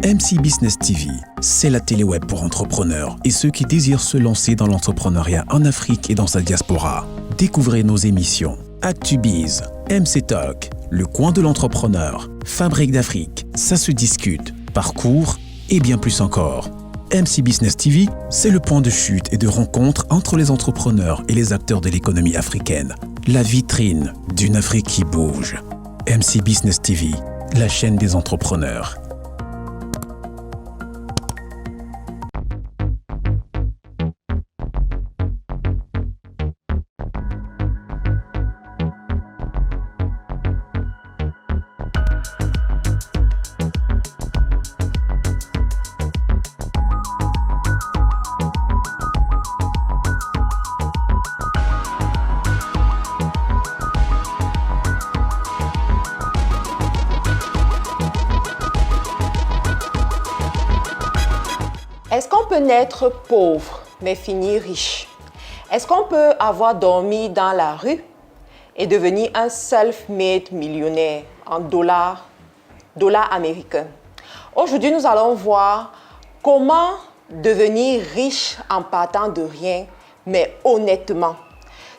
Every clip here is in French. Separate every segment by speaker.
Speaker 1: MC Business TV, c'est la télé web pour entrepreneurs et ceux qui désirent se lancer dans l'entrepreneuriat en Afrique et dans sa diaspora. Découvrez nos émissions ActuBiz, MC Talk, Le Coin de l'entrepreneur, Fabrique d'Afrique, Ça se discute, Parcours et bien plus encore. MC Business TV, c'est le point de chute et de rencontre entre les entrepreneurs et les acteurs de l'économie africaine. La vitrine d'une Afrique qui bouge. MC Business TV, la chaîne des entrepreneurs.
Speaker 2: Est-ce qu'on peut naître pauvre mais finir riche? Est-ce qu'on peut avoir dormi dans la rue et devenir un self-made millionnaire en dollars américains? Aujourd'hui, nous allons voir comment devenir riche en partant de rien, mais honnêtement.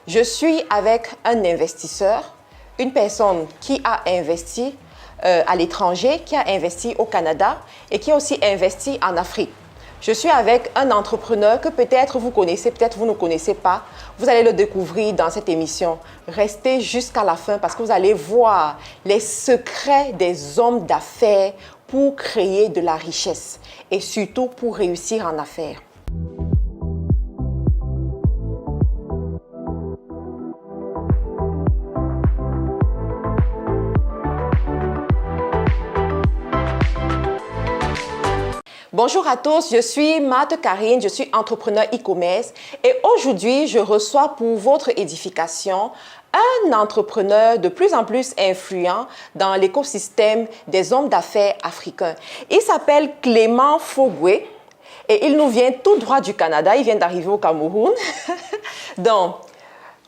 Speaker 2: Je suis avec un investisseur, une personne qui a investi à l'étranger, qui a investi au Canada et qui a aussi investi en Afrique. Je suis avec un entrepreneur que peut-être vous connaissez, peut-être vous ne connaissez pas. Vous allez le découvrir dans cette émission. Restez jusqu'à la fin parce que vous allez voir les secrets des hommes d'affaires pour créer de la richesse et surtout pour réussir en affaires. Bonjour à tous, je suis Marthe Karine, je suis entrepreneur e-commerce et aujourd'hui, je reçois pour votre édification un entrepreneur de plus en plus influent dans l'écosystème des hommes d'affaires africains. Il s'appelle Clément Fogoué et il nous vient tout droit du Canada, il vient d'arriver au Cameroun. Donc,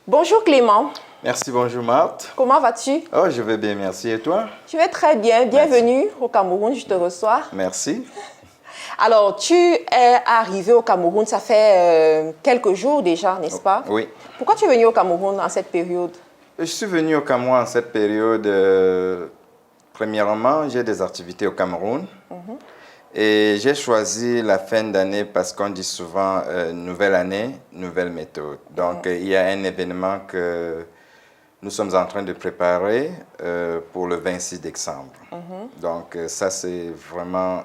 Speaker 2: bonjour Clément.
Speaker 3: Merci, bonjour Marthe.
Speaker 2: Comment vas-tu?
Speaker 3: Oh, je vais bien, merci. Et toi?
Speaker 2: Je vais très bien, bienvenue au Cameroun, je te reçois.
Speaker 3: Merci.
Speaker 2: Alors, tu es arrivé au Cameroun, ça fait quelques jours déjà, n'est-ce pas?
Speaker 3: Oui.
Speaker 2: Pourquoi tu es venu au Cameroun en cette période?
Speaker 3: Je suis venu au Cameroun en cette période. Premièrement, j'ai des activités au Cameroun. Et j'ai choisi la fin d'année parce qu'on dit souvent nouvelle année, nouvelle méthode. Donc, il y a un événement que nous sommes en train de préparer pour le 26 décembre. Donc, ça, c'est vraiment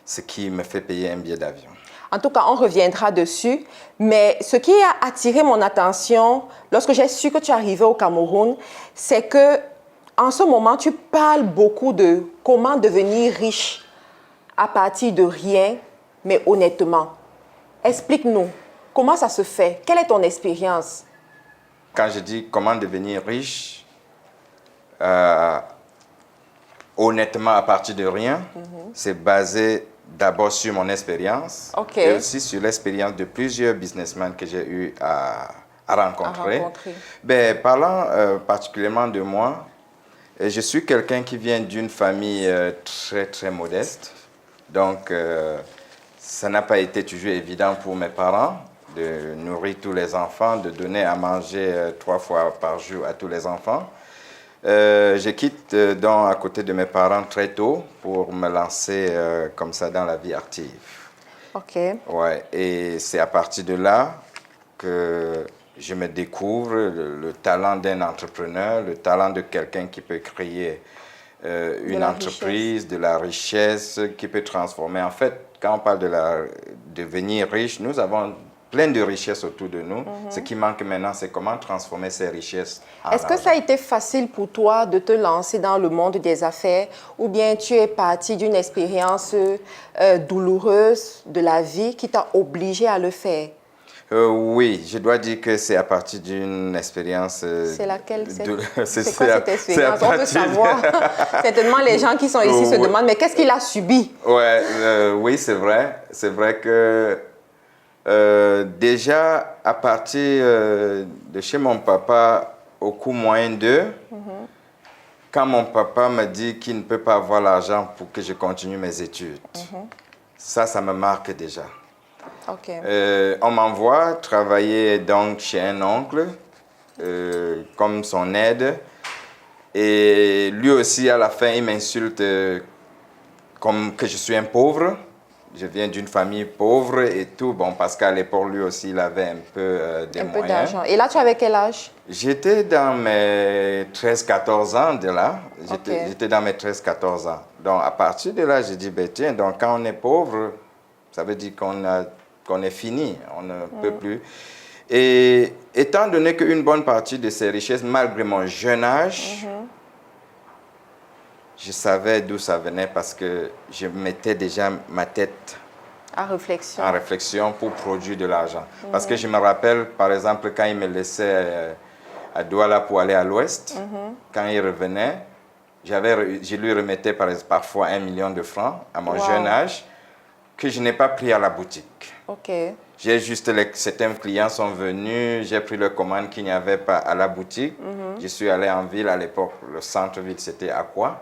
Speaker 3: ce qui me fait payer un billet d'avion.
Speaker 2: En tout cas, on reviendra dessus. Mais ce qui a attiré mon attention lorsque j'ai su que tu arrivais au Cameroun, c'est que en ce moment, tu parles beaucoup de comment devenir riche à partir de rien, mais honnêtement. Explique-nous, comment ça se fait? Quelle est ton expérience?
Speaker 3: Quand je dis comment devenir riche, honnêtement, à partir de rien, c'est basé d'abord sur mon expérience et aussi sur l'expérience de plusieurs businessmen que j'ai eu à rencontrer. Ben, parlant particulièrement de moi, je suis quelqu'un qui vient d'une famille très, très modeste. Donc, ça n'a pas été toujours évident pour mes parents de nourrir tous les enfants, de donner à manger 3 fois par jour à tous les enfants. Je quitte donc à côté de mes parents très tôt pour me lancer comme ça dans la vie active.
Speaker 2: OK.
Speaker 3: Ouais, et c'est à partir de là que je me découvre le talent d'un entrepreneur, le talent de quelqu'un qui peut créer une entreprise, de la richesse, qui peut transformer. En fait, quand on parle de devenir riche, nous avons plein de richesses autour de nous. Ce qui manque maintenant, c'est comment transformer ces richesses en argent.
Speaker 2: Est-ce que ça a été facile pour toi de te lancer dans le monde des affaires ou bien tu es parti d'une expérience douloureuse de la vie qui t'a obligé à le faire?
Speaker 3: Oui, je dois dire que c'est à partir d'une expérience...
Speaker 2: C'est laquelle? C'est quoi
Speaker 3: cette
Speaker 2: expérience? On veut savoir. Certainement, les gens qui sont ici se demandent, mais qu'est-ce qu'il a subi?
Speaker 3: Oui, c'est vrai. C'est vrai que déjà, à partir de chez mon papa, au coût moyen 2, quand mon papa me dit qu'il ne peut pas avoir l'argent pour que je continue mes études, ça me marque déjà. On m'envoie travailler donc chez un oncle, comme son aide. Et lui aussi, à la fin, il m'insulte comme que je suis un pauvre. Je viens d'une famille pauvre et tout. Bon, parce qu'à l'époque, lui aussi, il avait un peu des moyens. Un peu d'argent.
Speaker 2: Et là, tu avais quel âge?
Speaker 3: J'étais dans mes 13-14 ans de là. J'étais dans mes 13-14 ans. Donc, à partir de là, j'ai dit, ben, tiens, donc quand on est pauvre, ça veut dire qu'on est fini. On ne peut plus. Et étant donné qu'une bonne partie de ces richesses, malgré mon jeune âge, je savais d'où ça venait parce que je mettais déjà ma tête
Speaker 2: en
Speaker 3: réflexion pour produire de l'argent. Parce que je me rappelle, par exemple, quand il me laissait à Douala pour aller à l'ouest, quand il revenait, je lui remettais parfois 1 million de francs à mon jeune âge que je n'ai pas pris à la boutique. J'ai juste, certains clients sont venus, j'ai pris leur commande qu'il n'y avait pas à la boutique. Je suis allé en ville, à l'époque, le centre-ville, c'était Aqua.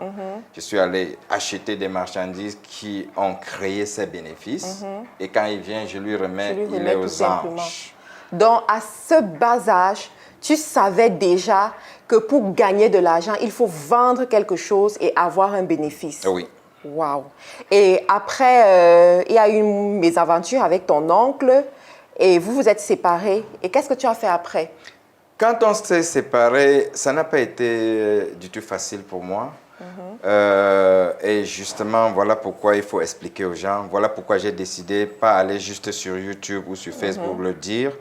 Speaker 3: Je suis allé acheter des marchandises qui ont créé ces bénéfices. Et quand il vient, je lui remets, il est aux anges.
Speaker 2: Donc, à ce bas âge, tu savais déjà que pour gagner de l'argent, il faut vendre quelque chose et avoir un bénéfice.
Speaker 3: Oui.
Speaker 2: Wow. Et après, il y a eu une mésaventure avec ton oncle et vous vous êtes séparés. Et qu'est-ce que tu as fait après?
Speaker 3: Quand on s'est séparés, ça n'a pas été du tout facile pour moi. Et justement, voilà pourquoi il faut expliquer aux gens. Voilà pourquoi j'ai décidé de pas aller juste sur YouTube ou sur Facebook le dire.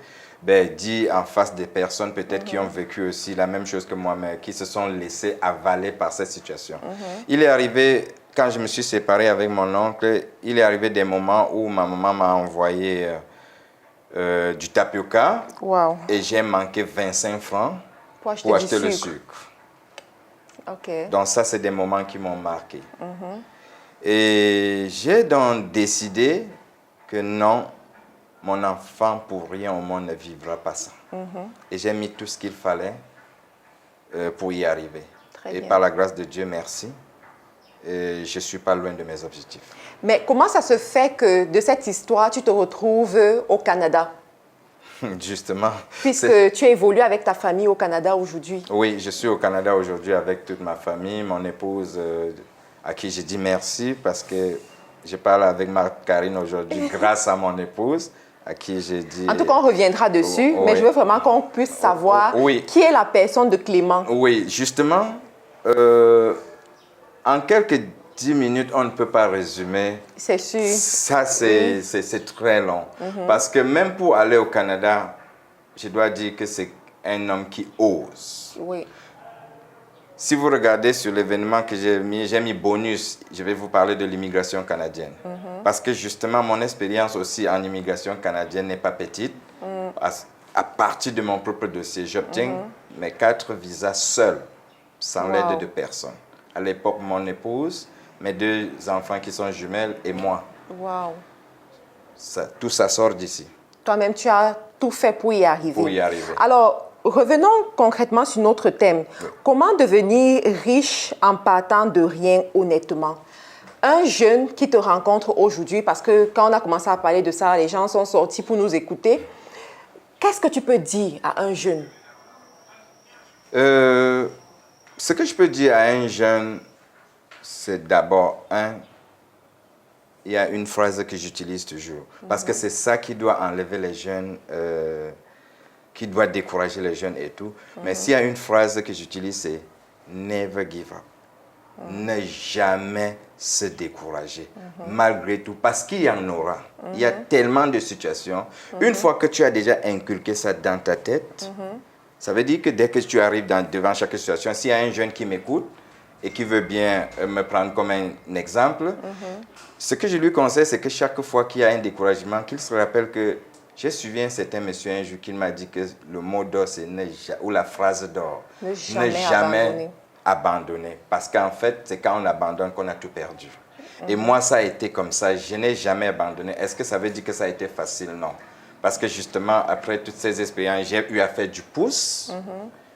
Speaker 3: Ben, dire en face des personnes peut-être qui ont vécu aussi la même chose que moi-même, qui se sont laissés avaler par cette situation. Il est arrivé... Quand je me suis séparé avec mon oncle, il est arrivé des moments où ma maman m'a envoyé du tapioca et j'ai manqué 25 francs pour acheter le sucre. Donc ça, c'est des moments qui m'ont marqué. Et j'ai donc décidé que non, mon enfant pour rien au monde ne vivra pas ça. Et j'ai mis tout ce qu'il fallait pour y arriver. Et par la grâce de Dieu, merci. Et je ne suis pas loin de mes objectifs.
Speaker 2: Mais comment ça se fait que de cette histoire, tu te retrouves au Canada?
Speaker 3: Justement.
Speaker 2: Puisque tu évolues avec ta famille au Canada aujourd'hui.
Speaker 3: Oui, je suis au Canada aujourd'hui avec toute ma famille, mon épouse à qui je dis merci parce que je parle avec Marc-Karine aujourd'hui grâce à mon épouse à qui j'ai dit...
Speaker 2: En tout cas, on reviendra dessus, mais je veux vraiment qu'on puisse savoir qui est la personne de Clément.
Speaker 3: Oui, justement... En quelques 10 minutes, on ne peut pas résumer.
Speaker 2: C'est sûr.
Speaker 3: Ça, c'est très long. Parce que même pour aller au Canada, je dois dire que c'est un homme qui ose.
Speaker 2: Oui.
Speaker 3: Si vous regardez sur l'événement que j'ai mis bonus, je vais vous parler de l'immigration canadienne. Parce que justement, mon expérience aussi en immigration canadienne n'est pas petite. À partir de mon propre dossier, j'obtiens mes 4 visas seuls, sans l'aide de personne. À l'époque, mon épouse, mes 2 enfants qui sont jumelles et moi.
Speaker 2: Wow.
Speaker 3: Tout ça sort d'ici.
Speaker 2: Toi-même, tu as tout fait pour y arriver.
Speaker 3: Pour y arriver.
Speaker 2: Alors, revenons concrètement sur notre thème. Oui. Comment devenir riche en partant de rien honnêtement? Un jeune qui te rencontre aujourd'hui, parce que quand on a commencé à parler de ça, les gens sont sortis pour nous écouter. Qu'est-ce que tu peux dire à un jeune?
Speaker 3: Ce que je peux dire à un jeune, c'est d'abord, il y a une phrase que j'utilise toujours, parce que c'est ça qui doit enlever les jeunes, qui doit décourager les jeunes et tout. Mais s'il y a une phrase que j'utilise, c'est « never give up ». Ne jamais se décourager, malgré tout, parce qu'il y en aura. Il y a tellement de situations. Une fois que tu as déjà inculqué ça dans ta tête, ça veut dire que dès que tu arrives devant chaque situation, s'il y a un jeune qui m'écoute et qui veut bien me prendre comme un exemple, ce que je lui conseille, c'est que chaque fois qu'il y a un découragement, qu'il se rappelle que j'ai suivi un certain monsieur un jour qui m'a dit que le mot d'or, c'est ou la phrase d'or, ne jamais abandonner. Parce qu'en fait, c'est quand on abandonne qu'on a tout perdu. Et moi, ça a été comme ça. Je n'ai jamais abandonné. Est-ce que ça veut dire que ça a été facile? Non. Parce que justement, après toutes ces expériences, j'ai eu à faire du pouce.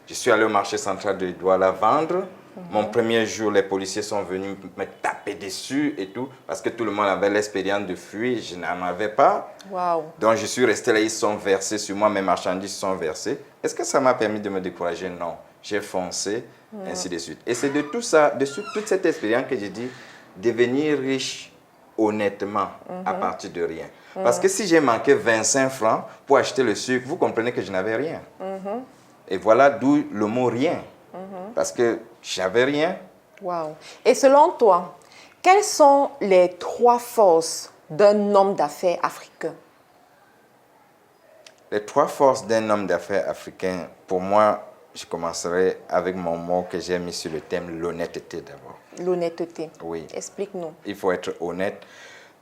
Speaker 3: Je suis allé au marché central de Douala vendre Mon premier jour, les policiers sont venus me taper dessus et tout, parce que tout le monde avait l'expérience de fuir, je n'en avais pas.
Speaker 2: Wow.
Speaker 3: Donc je suis resté là, ils sont versés sur moi, mes marchandises sont versées. Est-ce que ça m'a permis de me décourager? Non. J'ai foncé, ainsi de suite. Et c'est de tout ça, de toute cette expérience que j'ai dit, devenir riche honnêtement à partir de rien. Parce que si j'ai manqué 25 francs pour acheter le sucre, vous comprenez que je n'avais rien. Et voilà d'où le mot rien. Parce que j'avais rien.
Speaker 2: Wow. Et selon toi, quelles sont les 3 forces d'un homme d'affaires africain?
Speaker 3: Les 3 forces d'un homme d'affaires africain, pour moi, je commencerai avec mon mot que j'ai mis sur le thème, l'honnêteté d'abord.
Speaker 2: L'honnêteté.
Speaker 3: Oui.
Speaker 2: Explique-nous.
Speaker 3: Il faut être honnête.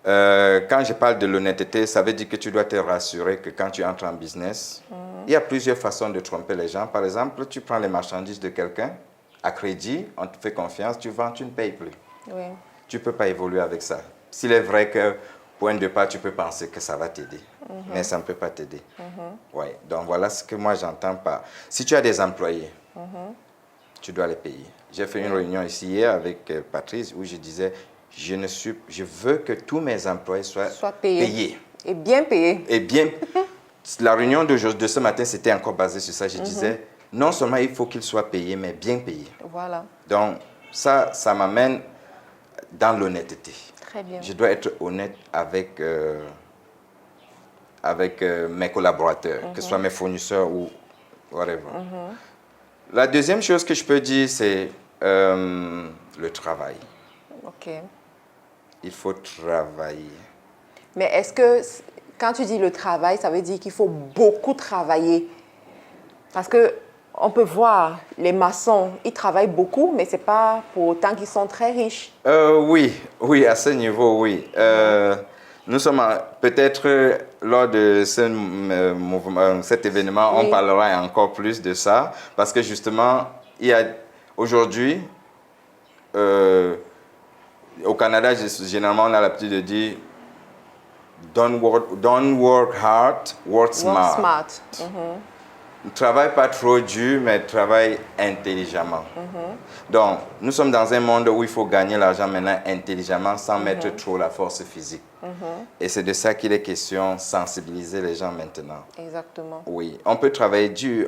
Speaker 3: Quand je parle de l'honnêteté, ça veut dire que tu dois te rassurer que quand tu entres en business, il y a plusieurs façons de tromper les gens. Par exemple, tu prends les marchandises de quelqu'un, à crédit, on te fait confiance, tu vends, tu ne payes plus.
Speaker 2: Oui.
Speaker 3: Tu ne peux pas évoluer avec ça. S'il est vrai que, point de départ, tu peux penser que ça va t'aider, mais ça ne peut pas t'aider. Ouais. Donc voilà ce que moi j'entends par... Si tu as des employés, tu dois les payer. J'ai fait une réunion ici hier avec Patrice où je disais, je veux que tous mes employés soient payés.
Speaker 2: Et bien payés.
Speaker 3: Et bien... La réunion de ce matin, c'était encore basée sur ça. Je disais, non seulement il faut qu'ils soient payés, mais bien payés.
Speaker 2: Voilà.
Speaker 3: Donc, ça m'amène dans l'honnêteté.
Speaker 2: Très bien.
Speaker 3: Je dois être honnête avec mes collaborateurs, que ce soit mes fournisseurs ou whatever. La deuxième chose que je peux dire, c'est le travail.
Speaker 2: OK.
Speaker 3: Il faut travailler.
Speaker 2: Mais est-ce que, quand tu dis le travail, ça veut dire qu'il faut beaucoup travailler? Parce qu'on peut voir, les maçons, ils travaillent beaucoup, mais ce n'est pas pour autant qu'ils sont très riches.
Speaker 3: Oui, à ce niveau, oui. Nous sommes peut-être lors de cet événement, on parlera encore plus de ça, parce que justement, il y a aujourd'hui, au Canada, généralement, on a l'habitude de dire don't work hard, work smart. Ne travaille pas trop dur, mais travaille intelligemment. Donc, nous sommes dans un monde où il faut gagner l'argent maintenant intelligemment sans mettre trop la force physique. Et c'est de ça qu'il est question, sensibiliser les gens maintenant.
Speaker 2: Exactement.
Speaker 3: Oui, on peut travailler dur.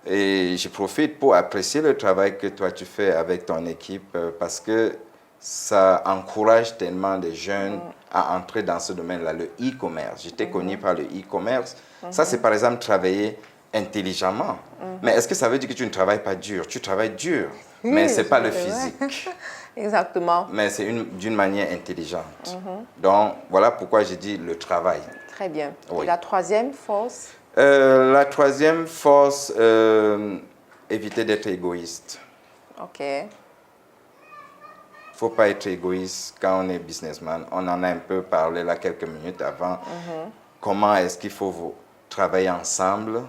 Speaker 3: Et je profite pour apprécier le travail que toi tu fais avec ton équipe parce que ça encourage tellement de jeunes à entrer dans ce domaine-là, le e-commerce. J'étais connu par le e-commerce. Ça, c'est par exemple travailler intelligemment. Mais est-ce que ça veut dire que tu ne travailles pas dur? Tu travailles dur, mais ce n'est pas le physique.
Speaker 2: Exactement.
Speaker 3: Mais c'est d'une manière intelligente. Donc, voilà pourquoi j'ai dit le travail.
Speaker 2: Très bien.
Speaker 3: Oui.
Speaker 2: Et la troisième force?
Speaker 3: La troisième force, éviter d'être égoïste.
Speaker 2: OK.
Speaker 3: Il ne faut pas être égoïste quand on est businessman. On en a un peu parlé là quelques minutes avant. Comment est-ce qu'il faut travailler ensemble?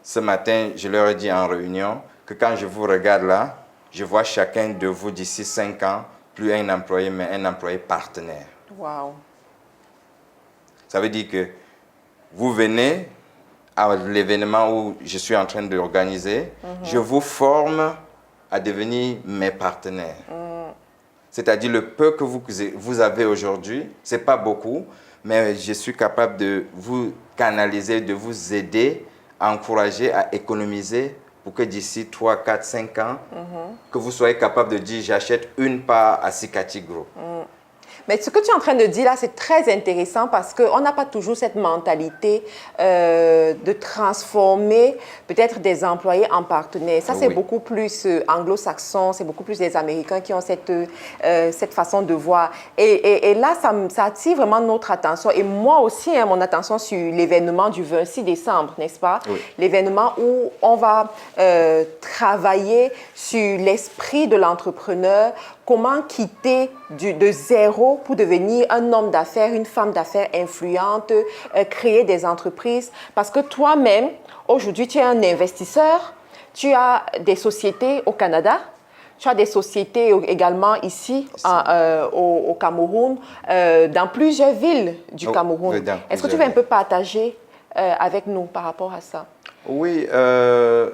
Speaker 3: Ce matin, je leur ai dit en réunion que quand je vous regarde là, je vois chacun de vous d'ici 5 ans, plus un employé, mais un employé partenaire.
Speaker 2: Wow.
Speaker 3: Ça veut dire que vous venez à l'événement où je suis en train d'organiser, je vous forme à devenir mes partenaires. C'est-à-dire le peu que vous avez aujourd'hui, ce n'est pas beaucoup, mais je suis capable de vous canaliser, de vous aider, à encourager, à économiser pour que d'ici 3, 4, 5 ans, que vous soyez capable de dire j'achète une part à Sikati Group.
Speaker 2: Mais ce que tu es en train de dire là, c'est très intéressant parce qu'on n'a pas toujours cette mentalité de transformer peut-être des employés en partenaires. Ça, c'est beaucoup plus anglo-saxon, c'est beaucoup plus les Américains qui ont cette façon de voir. Et là, ça attire vraiment notre attention. Et moi aussi, mon attention sur l'événement du 26 décembre, n'est-ce pas?
Speaker 3: Oui.
Speaker 2: L'événement où on va travailler sur l'esprit de l'entrepreneur, comment quitter de zéro pour devenir un homme d'affaires, une femme d'affaires influente, créer des entreprises. Parce que toi-même, aujourd'hui, tu es un investisseur, tu as des sociétés au Canada, tu as des sociétés également ici au Cameroun, dans plusieurs villes du Cameroun. Est-ce que tu veux un peu partager avec nous par rapport à ça?
Speaker 3: Oui,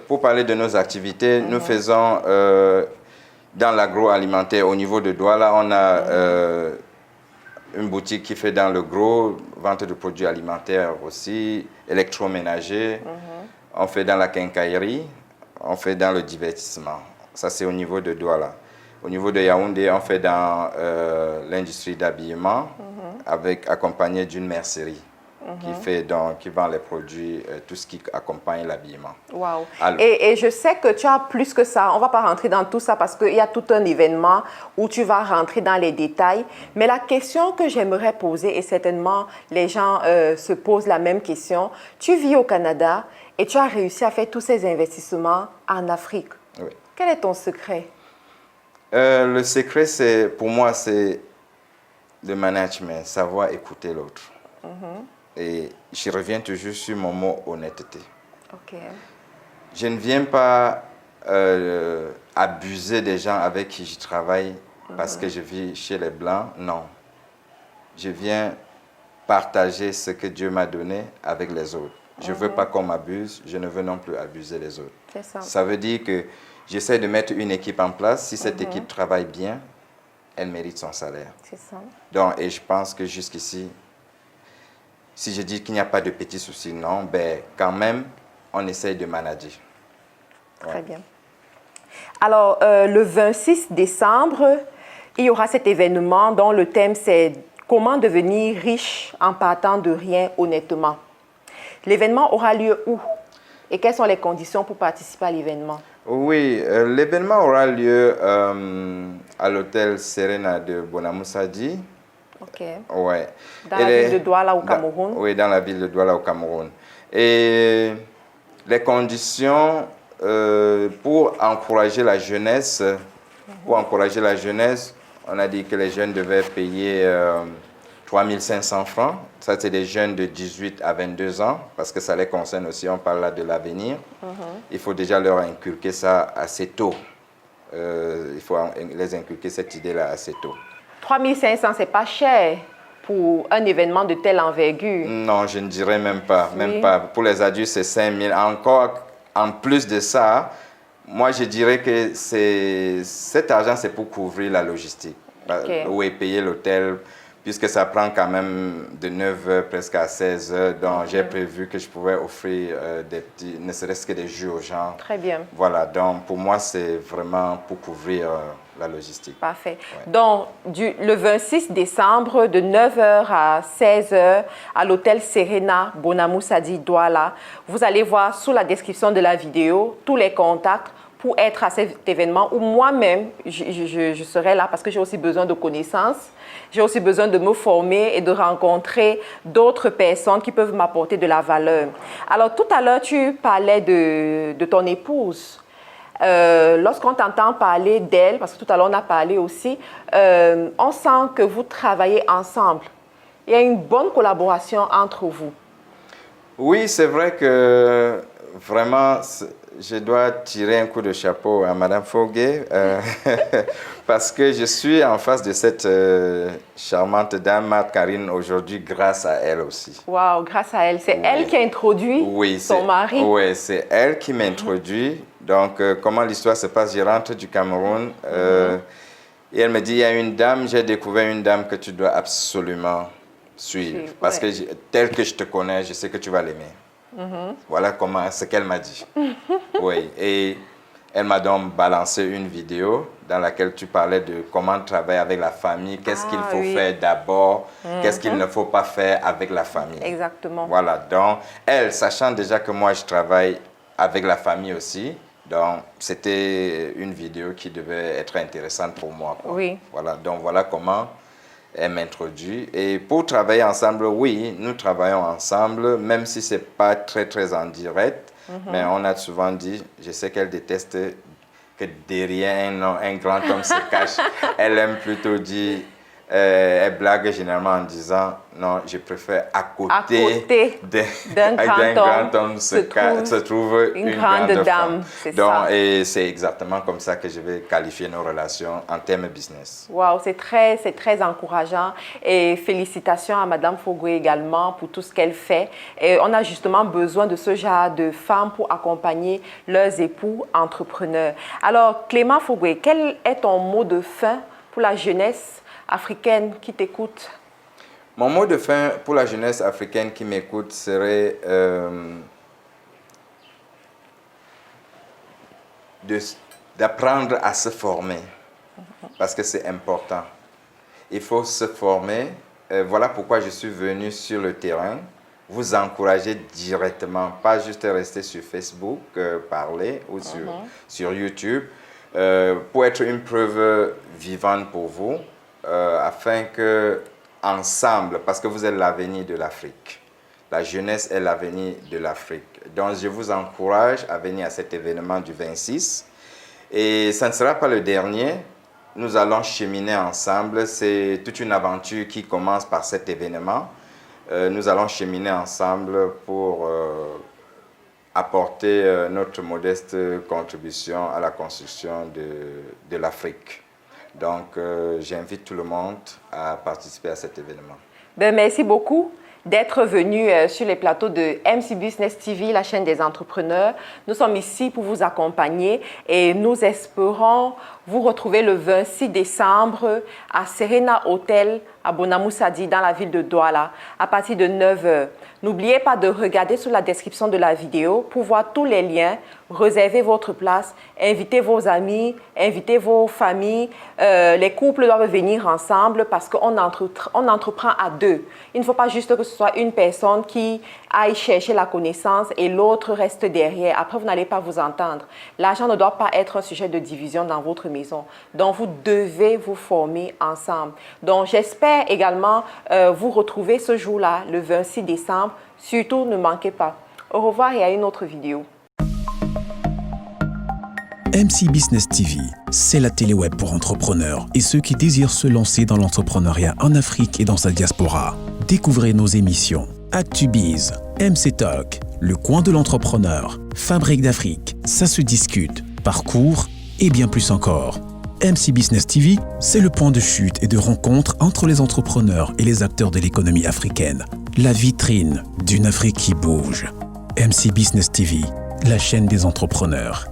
Speaker 3: pour parler de nos activités, nous faisons dans l'agroalimentaire, au niveau de Douala, on a une boutique qui fait dans le gros, vente de produits alimentaires aussi, électroménager. On fait dans la quincaillerie, on fait dans le divertissement. Ça, c'est au niveau de Douala. Au niveau de Yaoundé, on fait dans l'industrie d'habillement, accompagné d'une mercerie qui vend les produits, tout ce qui accompagne l'habillement.
Speaker 2: Wow. Et je sais que tu as plus que ça. On ne va pas rentrer dans tout ça parce qu'il y a tout un événement où tu vas rentrer dans les détails. Mais la question que j'aimerais poser, et certainement les gens se posent la même question, tu vis au Canada et tu as réussi à faire tous ces investissements en Afrique.
Speaker 3: Oui.
Speaker 2: Quel est ton secret?
Speaker 3: Le secret, pour moi, c'est le management, savoir écouter l'autre. Et je reviens toujours sur mon mot honnêteté.
Speaker 2: Okay.
Speaker 3: Je ne viens pas abuser des gens avec qui je travaille parce que je vis chez les Blancs. Non. Je viens partager ce que Dieu m'a donné avec les autres. Je ne veux pas qu'on m'abuse, je ne veux non plus abuser les autres.
Speaker 2: C'est ça.
Speaker 3: Ça veut dire que j'essaie de mettre une équipe en place. Si cette équipe travaille bien, elle mérite son salaire.
Speaker 2: C'est ça.
Speaker 3: Donc, et je pense que jusqu'ici, si je dis qu'il n'y a pas de petits soucis, non, ben quand même, on essaye de manager.
Speaker 2: Très bien. Alors, le 26 décembre, il y aura cet événement dont le thème, c'est « Comment devenir riche en partant de rien honnêtement ». L'événement aura lieu où? Et quelles sont les conditions pour participer à l'événement?
Speaker 3: Oui, l'événement aura lieu à l'hôtel Serena de Bonamoussadi.
Speaker 2: OK.
Speaker 3: Ouais.
Speaker 2: Dans la ville de Douala au Cameroun?
Speaker 3: Oui, dans la ville de Douala au Cameroun. Et les conditions pour encourager la jeunesse, on a dit que les jeunes devaient payer 3 500 francs. Ça, c'est des jeunes de 18 à 22 ans, parce que ça les concerne aussi, on parle là de l'avenir. Il faut déjà leur inculquer ça assez tôt. Il faut les inculquer cette idée-là assez tôt. 3 500,
Speaker 2: c'est pas cher pour un événement de telle envergure.
Speaker 3: Non, je ne dirais même pas. Même pas. Pour les adultes, c'est 5 000. Encore, en plus de ça, moi, je dirais que cet argent, c'est pour couvrir la logistique.
Speaker 2: Okay.
Speaker 3: Oui, payer l'hôtel, puisque ça prend quand même de 9h presque à 16h. Donc, j'ai prévu que je pouvais offrir des petits, ne serait-ce que des jus aux gens.
Speaker 2: Très bien.
Speaker 3: Voilà, donc pour moi, c'est vraiment pour couvrir la logistique.
Speaker 2: Parfait. Ouais. Donc, le 26 décembre, de 9h à 16h, à l'hôtel Serena Bonamoussadi Douala, vous allez voir sous la description de la vidéo tous les contacts pour être à cet événement où moi-même, je serai là parce que j'ai aussi besoin de connaissances. J'ai aussi besoin de me former et de rencontrer d'autres personnes qui peuvent m'apporter de la valeur. Alors, tout à l'heure, tu parlais de ton épouse. Lorsqu'on t'entend parler d'elle, parce que tout à l'heure, on a parlé aussi, on sent que vous travaillez ensemble. Il y a une bonne collaboration entre vous.
Speaker 3: Oui, c'est vrai que vraiment, je dois tirer un coup de chapeau à Mme Foguet parce que je suis en face de cette charmante dame, Marthe Karine, aujourd'hui grâce à elle aussi.
Speaker 2: Wow, grâce à elle. C'est elle qui a introduit son mari.
Speaker 3: Oui, c'est elle qui m'introduit. Donc, comment l'histoire se passe? Je rentre du Cameroun et elle me dit, il y a une dame, j'ai découvert une dame que tu dois absolument suivre. Parce que tel que je te connais, je sais que tu vas l'aimer. Voilà ce qu'elle m'a dit. Oui, et elle m'a donc balancé une vidéo dans laquelle tu parlais de comment travailler avec la famille, qu'est-ce qu'il faut faire d'abord, qu'est-ce qu'il ne faut pas faire avec la famille.
Speaker 2: Exactement.
Speaker 3: Voilà, donc elle, sachant déjà que moi je travaille avec la famille aussi, donc c'était une vidéo qui devait être intéressante pour moi, quoi.
Speaker 2: Oui.
Speaker 3: Voilà, donc voilà comment elle m'introduit. Et pour travailler ensemble, oui, nous travaillons ensemble, même si ce n'est pas très en direct. Mais on a souvent dit, je sais qu'elle déteste que derrière un grand homme se cache. Elle aime plutôt dire, Elle blague généralement en disant non, je préfère à côté d'un grand homme se trouve une grande dame. Donc, et c'est exactement comme ça que je vais qualifier nos relations en termes business.
Speaker 2: Wow, c'est très encourageant et félicitations à Madame Fogoué également pour tout ce qu'elle fait. Et on a justement besoin de ce genre de femmes pour accompagner leurs époux entrepreneurs. Alors, Clément Fogoué, quel est ton mot de fin pour la jeunesse africaine qui t'écoute?
Speaker 3: Mon mot de fin pour la jeunesse africaine qui m'écoute serait d'apprendre à se former, parce que c'est important. Il faut se former. Voilà pourquoi je suis venu sur le terrain, vous encourager directement, pas juste rester sur Facebook, parler ou sur YouTube, pour être une preuve vivante pour vous. Afin que ensemble, parce que vous êtes l'avenir de l'Afrique, la jeunesse est l'avenir de l'Afrique. Donc je vous encourage à venir à cet événement du 26 et ça ne sera pas le dernier. Nous allons cheminer ensemble. C'est toute une aventure qui commence par cet événement. Nous allons cheminer ensemble pour apporter notre modeste contribution à la construction de l'Afrique. Donc, j'invite tout le monde à participer à cet événement.
Speaker 2: Merci beaucoup d'être venu sur les plateaux de MC Business TV, la chaîne des entrepreneurs. Nous sommes ici pour vous accompagner et nous espérons vous retrouver le 26 décembre à Serena Hotel à Bonamoussadi dans la ville de Douala à partir de 9h. N'oubliez pas de regarder sur la description de la vidéo pour voir tous les liens, réserver votre place, invitez vos amis, invitez vos familles. Les couples doivent venir ensemble parce qu'on entreprend à deux. Il ne faut pas juste que ce soit une personne qui aille chercher la connaissance et l'autre reste derrière. Après, vous n'allez pas vous entendre. L'argent ne doit pas être un sujet de division dans votre maison. Donc, vous devez vous former ensemble. Donc, j'espère également vous retrouver ce jour-là, le 26 décembre. Surtout, ne manquez pas. Au revoir et à une autre vidéo.
Speaker 1: MC Business TV, c'est la télé web pour entrepreneurs et ceux qui désirent se lancer dans l'entrepreneuriat en Afrique et dans sa diaspora. Découvrez nos émissions ActuBiz, MC Talk, Le Coin de l'Entrepreneur, Fabrique d'Afrique, Ça se discute, Parcours et bien plus encore. MC Business TV, c'est le point de chute et de rencontre entre les entrepreneurs et les acteurs de l'économie africaine. La vitrine d'une Afrique qui bouge. MC Business TV, la chaîne des entrepreneurs.